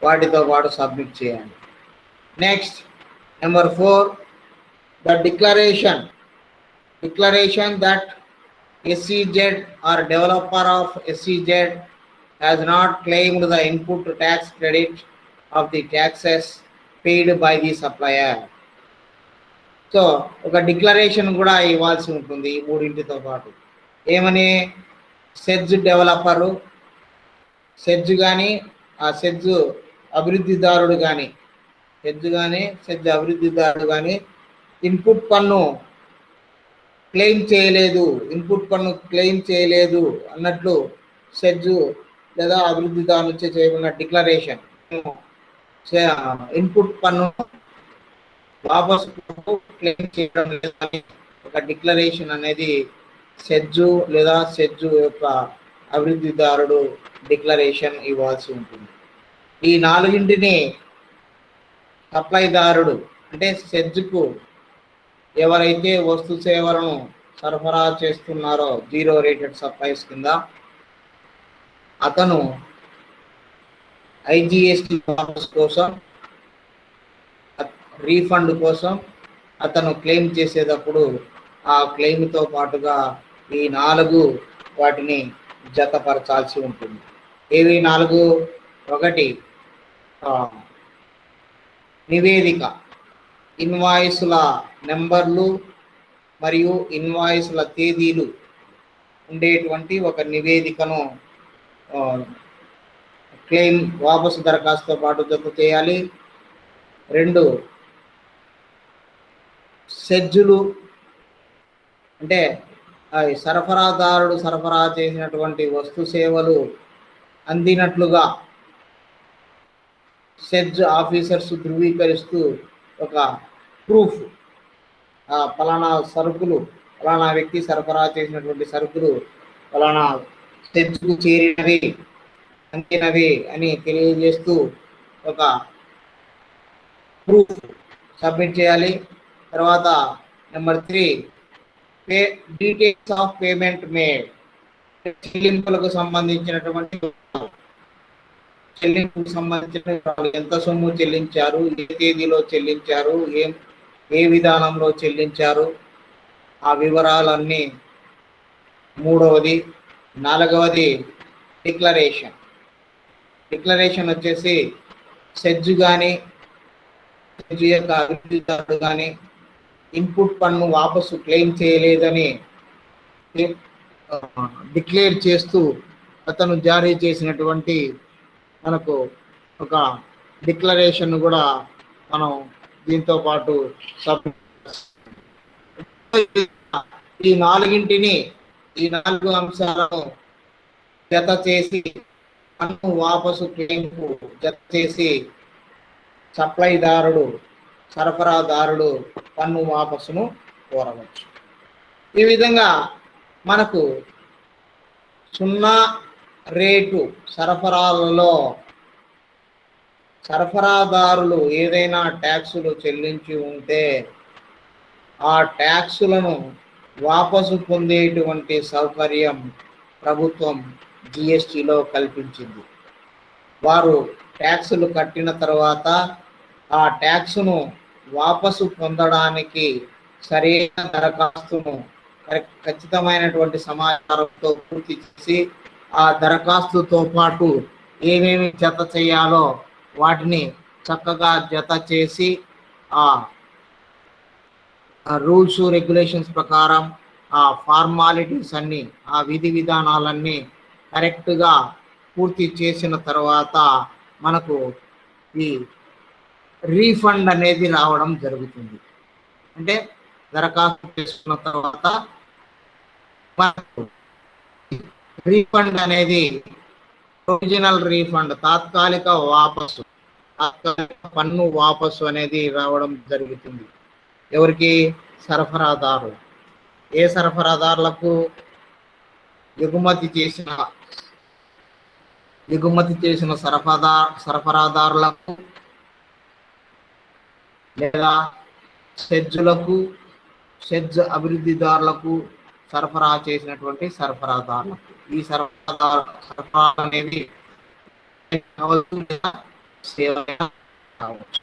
వాటితో పాటు సబ్మిట్ చేయాలి. Next number 4, the declaration that SEZ or developer of SEZ has not claimed the input tax credit of the taxes paid by the supplier. So ఒక డిక్లరేషన్ కూడా ఇవ్వాల్సి ఉంటుంది ఈ మూడింటితో పాటు. ఏమని, సెజ్ డెవలపరు, సెజ్ కానీ ఆ సెజ్ అభివృద్ధిదారుడు కానీ, సెజ్ అభివృద్ధిదారుడు కానీ ఇన్పుట్ పన్ను క్లెయిమ్ చేయలేదు అన్నట్లు సెజ్ లేదా అభివృద్ధిదారు నుంచి చేయబడిన డిక్లరేషన్, ఇన్పుట్ పన్ను వాపసు క్లెయిమ్ చేయడం లేదని ఒక డిక్లరేషన్ అనేది సెజ్జు లేదా సెజ్జు యొక్క అభివృద్ధిదారుడు డిక్లరేషన్ ఇవ్వాల్సి ఉంటుంది. ఈ 4ంటిని సప్లైదారుడు అంటే సెజ్కు ఎవరైతే వస్తు సేవలను సరఫరా చేస్తున్నారో 0 రేటెడ్ సప్లైస్ కింద, అతను ఐజిఎస్టి వాపస్ కోసం, రీఫండ్ కోసం అతను క్లెయిమ్ చేసేటప్పుడు ఆ క్లెయిమ్తో పాటుగా ఈ 4 వాటిని జతపరచాల్సి ఉంటుంది. ఏవి 4? 1, నివేదిక, ఇన్వాయిస్ల నెంబర్లు మరియు ఇన్వాయిస్ల తేదీలు ఉండేటువంటి ఒక నివేదికను క్లెయిమ్ వాపసు దరఖాస్తుతో పాటు జత చేయాలి. 2, సెజ్జులు అంటే సరఫరాదారుడు సరఫరా చేసినటువంటి వస్తు సేవలు అందినట్లుగా సెజ్ ఆఫీసర్స్ ధృవీకరిస్తూ ఒక ప్రూఫ్, ఫలానా సరుకులు, ఫలానా వ్యక్తి సరఫరా చేసినటువంటి సరుకులు ఫలానా సెజ్కు చేరినవి, అందినవి అని తెలియజేస్తూ ఒక ప్రూఫ్ సబ్మిట్ చేయాలి. తర్వాత number 3, details of payment made, చెల్లింపులకు సంబంధించినటువంటి చెల్లింపుకు సంబంధించిన ఎంత సొమ్ము చెల్లించారు, ఏ తేదీలో చెల్లించారు, ఏ విధానంలో చెల్లించారు, ఆ వివరాలన్నీ. 3వది. 4వది డిక్లరేషన్. డిక్లరేషన్ వచ్చేసి సెజ్ కానీ సెజ్ యొక్క అభివృద్ధిదారుడు కానీ ఇన్పుట్ పన్ను వాపసు క్లెయిమ్ చేయలేదని డిక్లేర్ చేస్తూ అతను జారీ చేసినటువంటి మనకు ఒక డిక్లరేషన్ కూడా మనం దీంతో పాటు ఈ 4 అంశాలను జత చేసి పన్ను వాపసు క్లెయిమ్కు జత చేసి సప్లైదారుడు సరఫరాదారుడు పన్ను వాపసును కోరవచ్చు. ఈ విధంగా మనకు 0 రేటు సరఫరాలలో సరఫరాదారులు ఏదైనా ట్యాక్సులు చెల్లించి ఉంటే ఆ ట్యాక్సులను వాపసు పొందేటువంటి సౌకర్యం ప్రభుత్వం జిఎస్టిలో కల్పించింది. వారు ట్యాక్సులు కట్టిన తర్వాత ఆ ట్యాక్సును వాపసు పొందడానికి సరైన దరఖాస్తును ఖచ్చితమైనటువంటి సమాచారంతో పూర్తి చేసి ఆ దరఖాస్తుతో పాటు ఏమేమి జత చేయాలో వాటిని చక్కగా జత చేసి ఆ రూల్స్ రెగ్యులేషన్స్ ప్రకారం ఆ ఫార్మాలిటీస్ అన్నీ, ఆ విధి విధానాలన్నీ కరెక్ట్గా పూర్తి చేసిన తర్వాత మనకు ఈ రీఫండ్ అనేది రావడం జరుగుతుంది. అంటే దరఖాస్తు చేసుకున్న తర్వాత మనకు రీఫండ్ అనేది ప్రొవిజనల్ రీఫండ్, తాత్కాలిక వాపసు, తాత్కాలిక పన్ను వాపసు అనేది రావడం జరుగుతుంది. ఎవరికి? సరఫరాదారు. ఏ సరఫరాదారులకు? ఎగుమతి చేసిన సరఫరాదారులకు లేదా సెజ్లకు, సెజ్ అభివృద్ధిదారులకు సరఫరా చేసినటువంటి సరఫరాదారులకు. ఈ సరఫరా అనేది కావచ్చు లేదా సేవ కావచ్చు.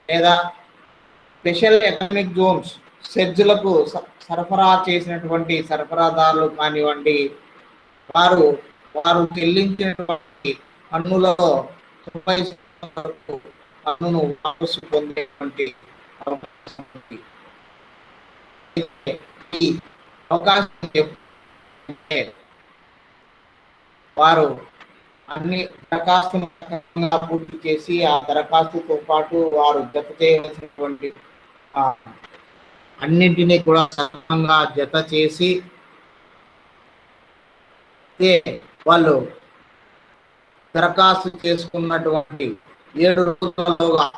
లేదా స్పెషల్ ఎకనామిక్ జోన్స్ సెజ్లకు సరఫరా చేసినటువంటి సరఫరాదారులు కానివ్వండి, వారు చెల్లించినటువంటి పన్నులో 90% వరకు పన్నును వాపసు పొందేటువంటి అవకాశం వారు అన్ని దరఖాస్తును పూర్తి చేసి ఆ దరఖాస్తుతో పాటు వారు జత చేయవలసినటువంటి అన్నింటినీ కూడా సక్రమంగా జత చేసి వాళ్ళు దరఖాస్తు చేసుకున్నటువంటి 7 రోజుల్లోగా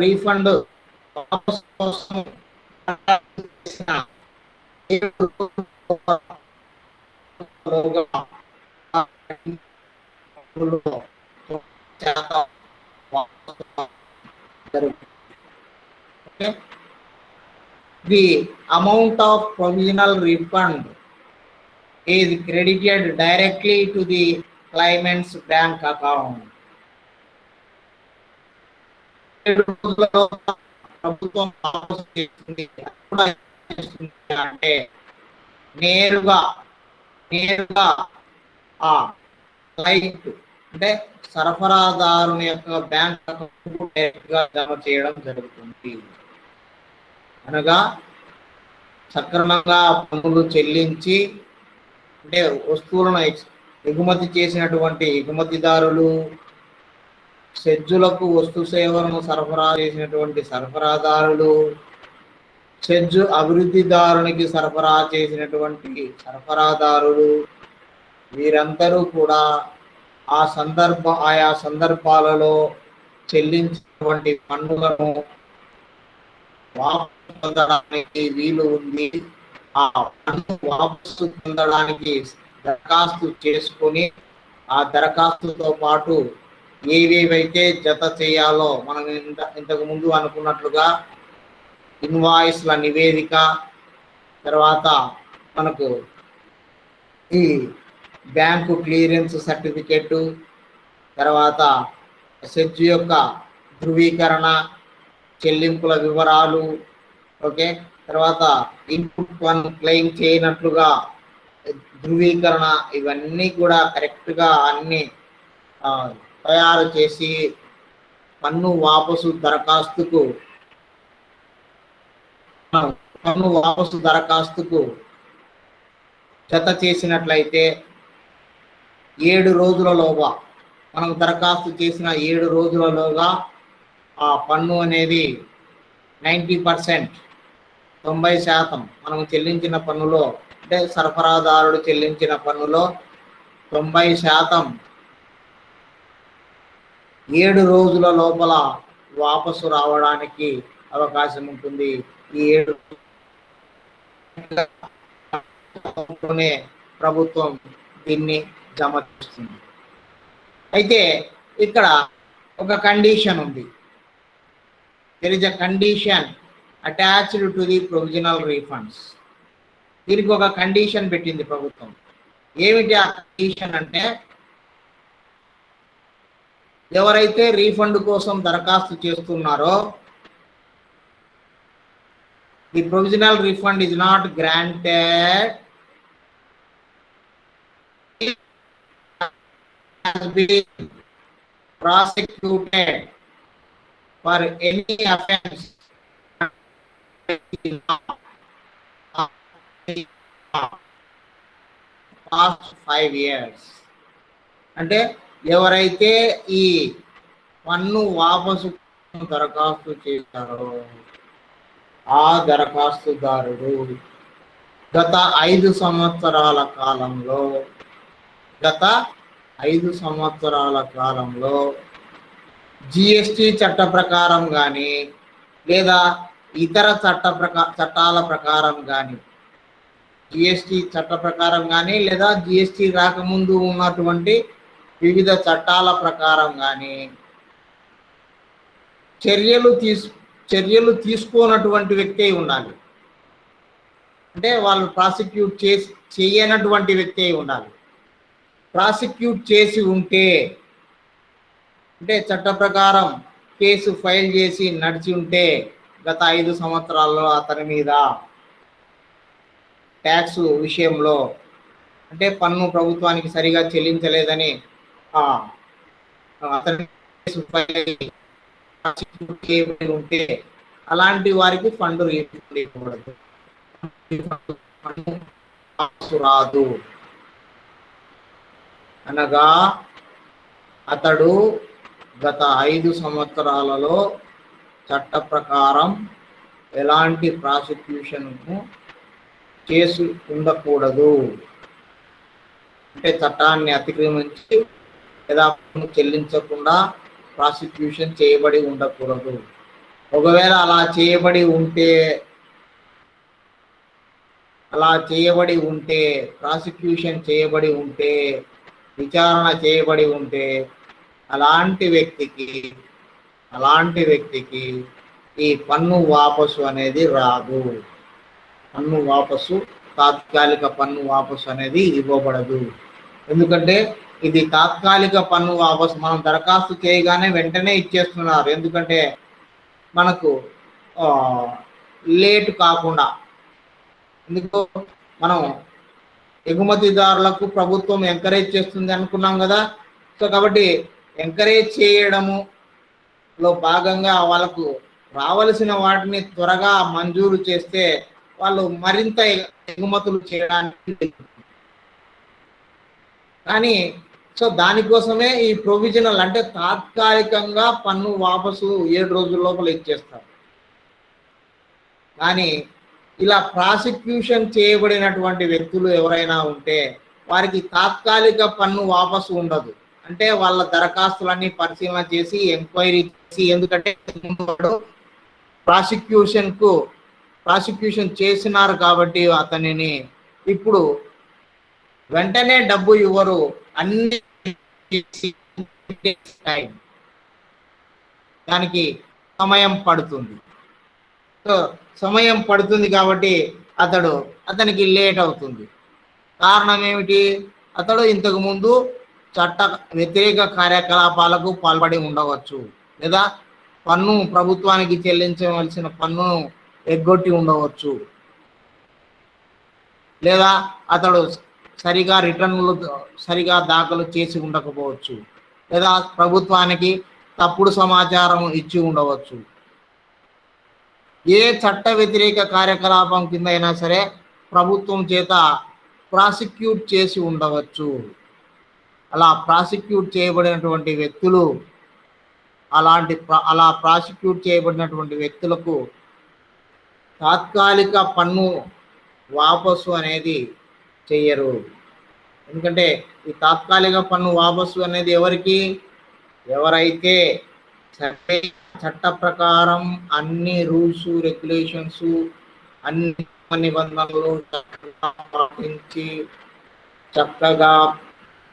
రీఫండ్ కోసం the amount of provisional refund is credited directly to the claimant's bank account. ప్రభుత్వం చేస్తుంది అంటే నేరుగా నేరుగా ఆ క్లయింట్ అంటే సరఫరాదారుని యొక్క బ్యాంక్ అకౌంట్ డైరెక్ట్ గా జమ చేయడం జరుగుతుంది. అనగా సక్రమంగా పన్నులు చెల్లించి అంటే వస్తువులను ఎగుమతి చేసినటువంటి ఎగుమతిదారులు, సెజ్జులకు వస్తు సేవలను సరఫరా చేసినటువంటి సరఫరాదారులు, సెజ్జు అభివృద్ధిదారునికి సరఫరా చేసినటువంటి సరఫరాదారులు, వీరందరూ కూడా ఆయా సందర్భాలలో చెల్లించినటువంటి పన్నులను వాపసు పొందడానికి వీలు ఉంది. ఆ పన్ను వాపసు పొందడానికి దరఖాస్తు చేసుకొని ఆ దరఖాస్తుతో పాటు ఏవేవైతే జత చేయాలో మనం ఇంతకు ముందు అనుకున్నట్లుగా ఇన్వాయిస్ల నివేదిక, తర్వాత మనకు ఈ బ్యాంకు క్లియరెన్స్ సర్టిఫికెట్, తర్వాత సెజ్ యొక్క ధృవీకరణ, చెల్లింపుల వివరాలు, ఓకే, తర్వాత ఇన్పుట్ పన్ను క్లెయిమ్ చేయనట్లుగా ధృవీకరణ, ఇవన్నీ కూడా కరెక్ట్గా అన్ని తయారు చేసి పన్ను వాపసు దరఖాస్తుకు జత చేసినట్లయితే 7 రోజులలోగా మనం దరఖాస్తు చేసిన 7 రోజులలోగా ఆ పన్ను అనేది 90%, 90% మనం చెల్లించిన పన్నులో అంటే సరఫరాదారుడు చెల్లించిన పన్నులో 90% 7 రోజుల లోపల వాపసు రావడానికి అవకాశం ఉంటుంది. ఈ 7 ప్రభుత్వం దీన్ని జమ చేస్తుంది. అయితే ఇక్కడ ఒక కండిషన్ ఉంది. There is a condition attached to the provisional refunds. దీనికి ఒక కండిషన్ పెట్టింది ప్రభుత్వం. ఏమిటి ఆ కండిషన్ అంటే, ఎవరైతే రీఫండ్ కోసం దరఖాస్తు చేస్తున్నారో the provisional refund is not granted has been prosecuted for any offense past 5 years. అంటే ఎవరైతే ఈ పన్ను వాపసు దరఖాస్తు చేశారో ఆ దరఖాస్తుదారుడు గత 5 సంవత్సరాల కాలంలో జిఎస్టి చట్ట ప్రకారం కానీ లేదా ఇతర చట్టాల ప్రకారం కానీ, జిఎస్టి చట్ట ప్రకారం కానీ లేదా జిఎస్టి రాకముందు ఉన్నటువంటి వివిధ చట్టాల ప్రకారం కానీ చర్యలు తీసుకోనటువంటి వ్యక్తి ఉండాలి. అంటే వాళ్ళు ప్రాసిక్యూట్ చేయనటువంటి వ్యక్తి ఉండాలి. ప్రాసిక్యూట్ చేసి ఉంటే అంటే చట్ట ప్రకారం కేసు ఫైల్ చేసి నడిచి ఉంటే గత 5 సంవత్సరాల్లో అతని మీద ట్యాక్స్ విషయంలో అంటే పన్ను ప్రభుత్వానికి సరిగా చెల్లించలేదని అతని కేసు ఫైల్ చేయబడి ఉంటే అలాంటి వారికి ఫండ్ రీఫండ్ ఇవ్వకూడదు, రాదు. అనగా అతడు గత 5 సంవత్సరాలలో చట్ట ప్రకారం ఎలాంటి ప్రాసిక్యూషన్ను చేసి ఉండకూడదు. అంటే చట్టాన్ని అతిక్రమించి లేదా చెల్లించకుండా ప్రాసిక్యూషన్ చేయబడి ఉండకూడదు. ఒకవేళ అలా చేయబడి ఉంటే ప్రాసిక్యూషన్ చేయబడి ఉంటే, విచారణ చేయబడి ఉంటే అలాంటి వ్యక్తికి ఈ పన్ను వాపసు అనేది రాదు. తాత్కాలిక పన్ను వాపసు అనేది ఇవ్వబడదు. ఎందుకంటే ఇది తాత్కాలిక పన్ను వాపసు మనం దరఖాస్తు చేయగానే వెంటనే ఇచ్చేస్తున్నారు. ఎందుకంటే మనకు లేట్ కాకుండా ఎందుకు మనం ఎగుమతిదారులకు ప్రభుత్వం ఎంకరేజ్ చేస్తుంది అనుకున్నాం కదా. సో కాబట్టి ఎంకరేజ్ చేయడములో భాగంగా వాళ్ళకు రావలసిన వాటిని త్వరగా మంజూరు చేస్తే వాళ్ళు మరింత ఎగుమతులు చేయడానికి. కానీ సో దానికోసమే ఈ ప్రొవిజనల్ అంటే తాత్కాలికంగా పన్ను వాపసు 7 రోజుల లోపల ఇచ్చేస్తారు. కానీ ఇలా ప్రాసిక్యూషన్ చేయబడినటువంటి వ్యక్తులు ఎవరైనా ఉంటే వారికి తాత్కాలిక పన్ను వాపసు ఉండదు. అంటే వాళ్ళ దరఖాస్తులన్నీ పరిశీలన చేసి ఎంక్వైరీ చేసి, ఎందుకంటే ప్రాసిక్యూషన్ చేసినారు కాబట్టి అతనిని ఇప్పుడు వెంటనే డబ్బు ఇవ్వరు. అన్ని దానికి సమయం పడుతుంది. సో సమయం పడుతుంది కాబట్టి అతనికి లేట్ అవుతుంది. కారణం ఏమిటి? అతడు ఇంతకు ముందు చట్ట వ్యతిరేక కార్యకలాపాలకు పాల్పడి ఉండవచ్చు, లేదా పన్ను ప్రభుత్వానికి చెల్లించవలసిన పన్నును ఎగ్గొట్టి ఉండవచ్చు, లేదా అతడు సరిగా రిటర్నులు సరిగా దాఖలు చేసి ఉండకపోవచ్చు, లేదా ప్రభుత్వానికి తప్పుడు సమాచారం ఇచ్చి ఉండవచ్చు. ఏ చట్ట వ్యతిరేక కార్యకలాపం కింద అయినా సరే ప్రభుత్వం చేత ప్రాసిక్యూట్ చేసి ఉండవచ్చు. అలా ప్రాసిక్యూట్ చేయబడినటువంటి వ్యక్తులు అలా ప్రాసిక్యూట్ చేయబడినటువంటి వ్యక్తులకు తాత్కాలిక పన్ను వాపసు అనేది చెయ్యరు. ఎందుకంటే ఈ తాత్కాలిక పన్ను వాపసు అనేది ఎవరైతే చట్ట ప్రకారం అన్ని రూల్స్ రెగ్యులేషన్స్ అన్ని నిబంధనలు పాటించి చక్కగా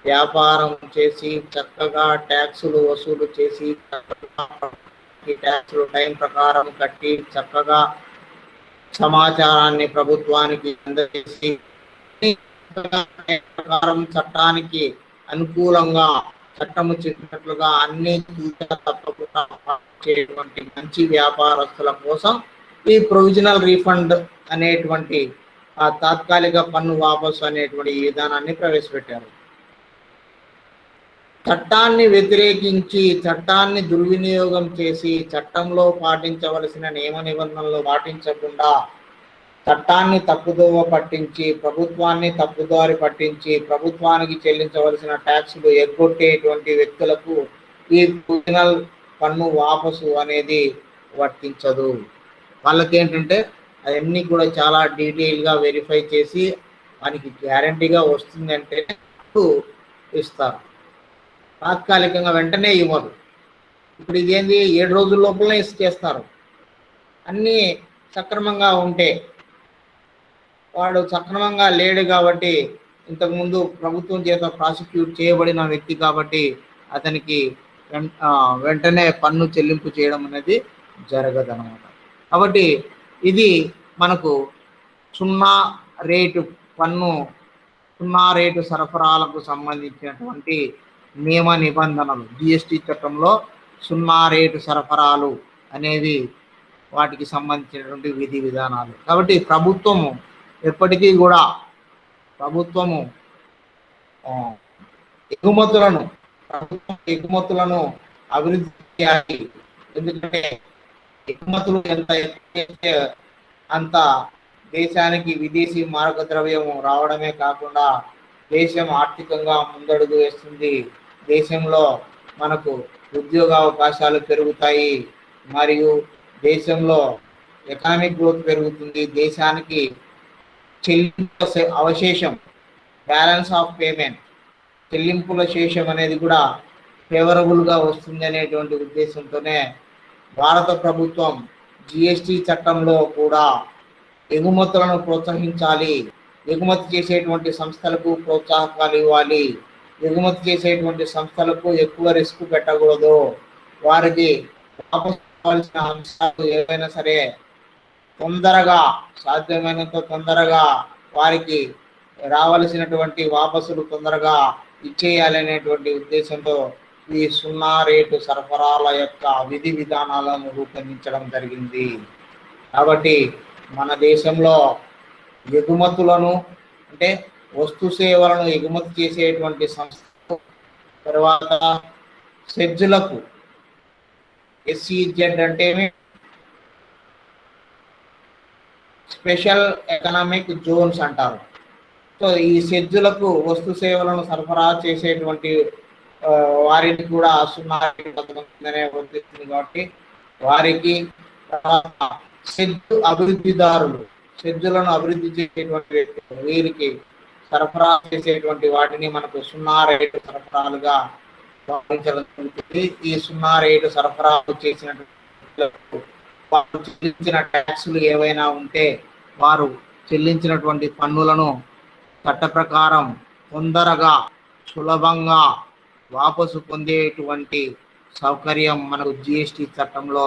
వ్యాపారం చేసి, చక్కగా ట్యాక్సులు వసూలు చేసి, ట్యాక్సులు టైం ప్రకారం కట్టి, చక్కగా సమాచారాన్ని ప్రభుత్వానికి అందజేసి, ప్రకారం చట్టానికి అనుకూలంగా చట్టము చెప్పినట్లుగా అన్ని తప్పకుండా చేయటువంటి మంచి వ్యాపారస్తుల కోసం ఈ ప్రొవిజనల్ రీఫండ్ అనేటువంటి ఆ తాత్కాలిక పన్ను వాపసు అనేటువంటి ఈ విధానాన్ని ప్రవేశపెట్టారు. చట్టాన్ని వ్యతిరేకించి, చట్టాన్ని దుర్వినియోగం చేసి, చట్టంలో పాటించవలసిన నియమ నిబంధనలు పాటించకుండా చట్టాన్ని తప్పుదోవ పట్టించి, ప్రభుత్వాన్ని తప్పుదారి పట్టించి, ప్రభుత్వానికి చెల్లించవలసిన ట్యాక్సులు ఎగ్గొట్టేటువంటి వ్యక్తులకు ఈ ప్రొవిజనల్ పన్ను వాపసు అనేది వర్తించదు. వాళ్ళకి ఏంటంటే అవన్నీ కూడా చాలా డీటెయిల్గా వెరిఫై చేసి మనకి గ్యారంటీగా వస్తుందంటే ఇస్తారు. తాత్కాలికంగా వెంటనే ఇవ్వరు. ఇప్పుడు ఇదేంది 7 రోజుల లోపలనే చేస్తారు. అన్నీ సక్రమంగా ఉంటే, వాడు సక్రమంగా లేడు కాబట్టి, ఇంతకుముందు ప్రభుత్వం చేత ప్రాసిక్యూట్ చేయబడిన వ్యక్తి కాబట్టి అతనికి వెంటనే పన్ను చెల్లింపు చేయడం అనేది జరగదన్నమాట. కాబట్టి ఇది మనకు 0 రేటు సరఫరాలకు సంబంధించినటువంటి నియమ నిబంధనలు. జిఎస్టి చట్టంలో 0 రేటు సరఫరాలు అనేవి వాటికి సంబంధించినటువంటి విధి విధానాలు. కాబట్టి ప్రభుత్వము ఎప్పటికీ కూడా ఎగుమతులను అభివృద్ధి చేయాలి. ఎందుకంటే ఎగుమతులు ఎంత ఎక్కువ అంత దేశానికి విదేశీ మారక ద్రవ్యం రావడమే కాకుండా దేశం ఆర్థికంగా ముందడుగు వేస్తుంది. దేశంలో మనకు ఉద్యోగ అవకాశాలు పెరుగుతాయి, మరియు దేశంలో ఎకనామిక్ గ్రోత్ పెరుగుతుంది. దేశానికి చెల్లింపుల అవశేషం, బ్యాలెన్స్ ఆఫ్ పేమెంట్, చెల్లింపుల శేషం అనేది కూడా ఫేవరబుల్గా వస్తుంది అనేటువంటి ఉద్దేశంతోనే భారత ప్రభుత్వం జిఎస్టి చట్టంలో కూడా ఎగుమతులను ప్రోత్సహించాలి, ఎగుమతి చేసేటువంటి సంస్థలకు ప్రోత్సాహకాలు ఇవ్వాలి, ఎగుమతి చేసేటువంటి సంస్థలకు ఎక్కువ రిస్క్ పెట్టకూడదు, వారికి వాపసు కావాల్సిన అంశాలు ఏవైనా సరే సాధ్యమైనంత తొందరగా వారికి రావలసినటువంటి వాపసులు తొందరగా ఇచ్చేయాలనేటువంటి ఉద్దేశంతో ఈ 0 రేటు సరఫరాల యొక్క విధి విధానాలను రూపొందించడం జరిగింది. కాబట్టి మన దేశంలో ఎగుమతులను అంటే వస్తు సేవలను ఎగుమతి చేసేటువంటి సంస్థ, తర్వాత సెజ్జులకు SEZ అంటే స్పెషల్ ఎకనామిక్ జోన్స్ అంటారు. సో ఈ సెజ్జులకు వస్తు సేవలను సరఫరా చేసేటువంటి వారిని కూడా 0 పథకం కిందనే వర్తిస్తుంది కాబట్టి వారికి, సెజ్జు అభివృద్ధిదారులు, సెజ్జులను అభివృద్ధి చేసేటువంటి వ్యక్తులు, వీరికి సరఫరా చేసేటువంటి వాటిని మనకు 0 రేటు సరఫరాలుగా భావించడం జరుగుతుంది. ఈ 0 రేటు సరఫరాలు చేసినటువంటి వారు చెల్లించిన ట్యాక్సులు ఏవైనా ఉంటే వారు చెల్లించినటువంటి పన్నులను చట్ట ప్రకారం తొందరగా సులభంగా వాపసు పొందేటువంటి సౌకర్యం మనకు GST చట్టంలో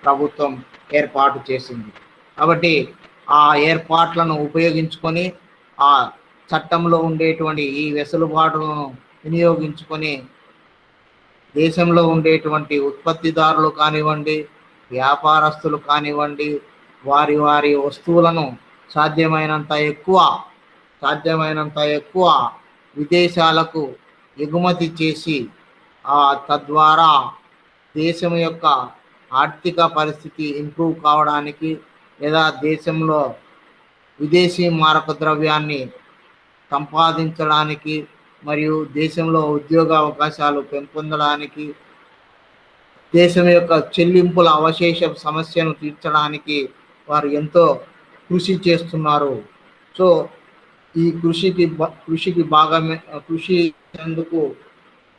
ప్రభుత్వం ఏర్పాటు చేసింది. కాబట్టి ఆ ఏర్పాట్లను ఉపయోగించుకొని ఆ చట్టంలో ఉండేటువంటి ఈ వెసులుబాటును వినియోగించుకొని దేశంలో ఉండేటువంటి ఉత్పత్తిదారులు కానివ్వండి, వ్యాపారస్తులు కానివ్వండి, వారి వారి వస్తువులను సాధ్యమైనంత ఎక్కువ విదేశాలకు ఎగుమతి చేసి తద్వారా దేశం యొక్క ఆర్థిక పరిస్థితి ఇంప్రూవ్ కావడానికి, లేదా దేశంలో విదేశీ మారక ద్రవ్యాన్ని సంపాదించడానికి, మరియు దేశంలో ఉద్యోగ అవకాశాలు పెంపొందడానికి, దేశం యొక్క చెల్లింపుల అవశేష సమస్యను తీర్చడానికి వారు ఎంతో కృషి చేస్తున్నారు. సో ఈ కృషికి భాగమే కృషి చేసేందుకు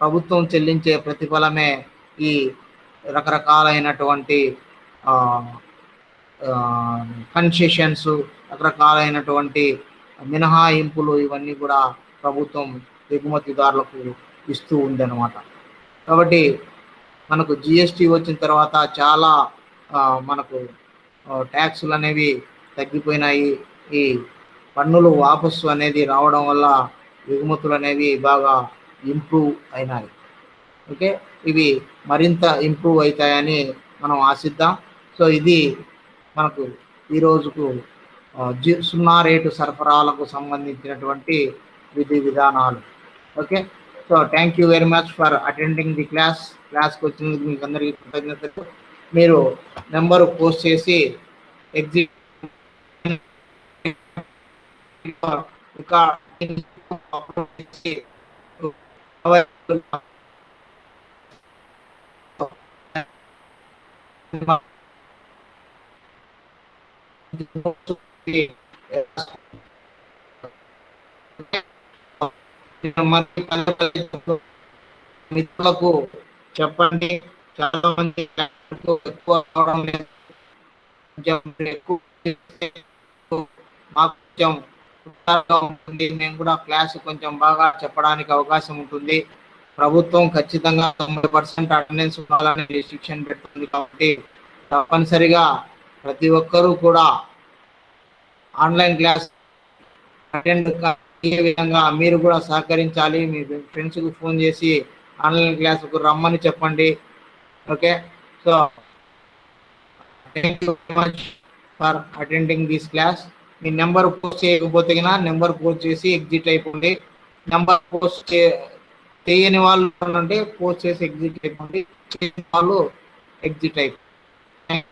ప్రభుత్వం చెల్లించే ప్రతిఫలమే ఈ రకరకాలైనటువంటి కన్సెషన్స్, రకరకాలైనటువంటి మినహాయింపులు, ఇవన్నీ కూడా ప్రభుత్వం ఎగుమతిదారులకు ఇస్తూ ఉందన్నమాట. కాబట్టి మనకు GST వచ్చిన తర్వాత చాలా మనకు ట్యాక్సులు అనేవి తగ్గిపోయినాయి. ఈ పన్నులు వాపసు అనేది రావడం వల్ల ఎగుమతులు అనేవి బాగా ఇంప్రూవ్ అయినాయి. ఓకే, ఇవి మరింత ఇంప్రూవ్ అవుతాయని మనం ఆశిద్దాం. సో ఇది మనకు ఈరోజుకు 0 రేటు సరఫరాలకు సంబంధించినటువంటి విధి విధానాలు. Okay, so thank you very much for attending the క్లాస్కి వచ్చినందుకు మీకు అందరికీ కృతజ్ఞతలు. మీరు నెంబరు పోస్ట్ చేసి ఎగ్జిట్ మిత్రులకు చెప్పండి. చాలా మంది ఎక్కువ అవడం లేదు, ఎక్కువ మాకు కొంచెం ఉంటుంది. మేము కూడా క్లాస్ కొంచెం బాగా చెప్పడానికి అవకాశం ఉంటుంది. ప్రభుత్వం ఖచ్చితంగా 90% అటెండెన్స్ ఉండాలని రిస్ట్రిక్షన్ పెడుతుంది. కాబట్టి తప్పనిసరిగా ప్రతి ఒక్కరూ కూడా ఆన్లైన్ క్లాస్ అటెండ్ అయ్యే విధంగా మీరు కూడా సహకరించాలి. మీ ఫ్రెండ్స్కి ఫోన్ చేసి ఆన్లైన్ క్లాసుకు రమ్మని చెప్పండి. Okay, so thank you very much for attending this class. Me number post చేయకపోతే నెంబర్ పోస్ట్ చేసి ఎగ్జిట్ అయిపోండి. నెంబర్ పోస్ట్ చేయని వాళ్ళు అంటే పోస్ట్ చేసి ఎగ్జిట్ అయిపోండి, చేయని వాళ్ళు ఎగ్జిట్ అయిపోండి.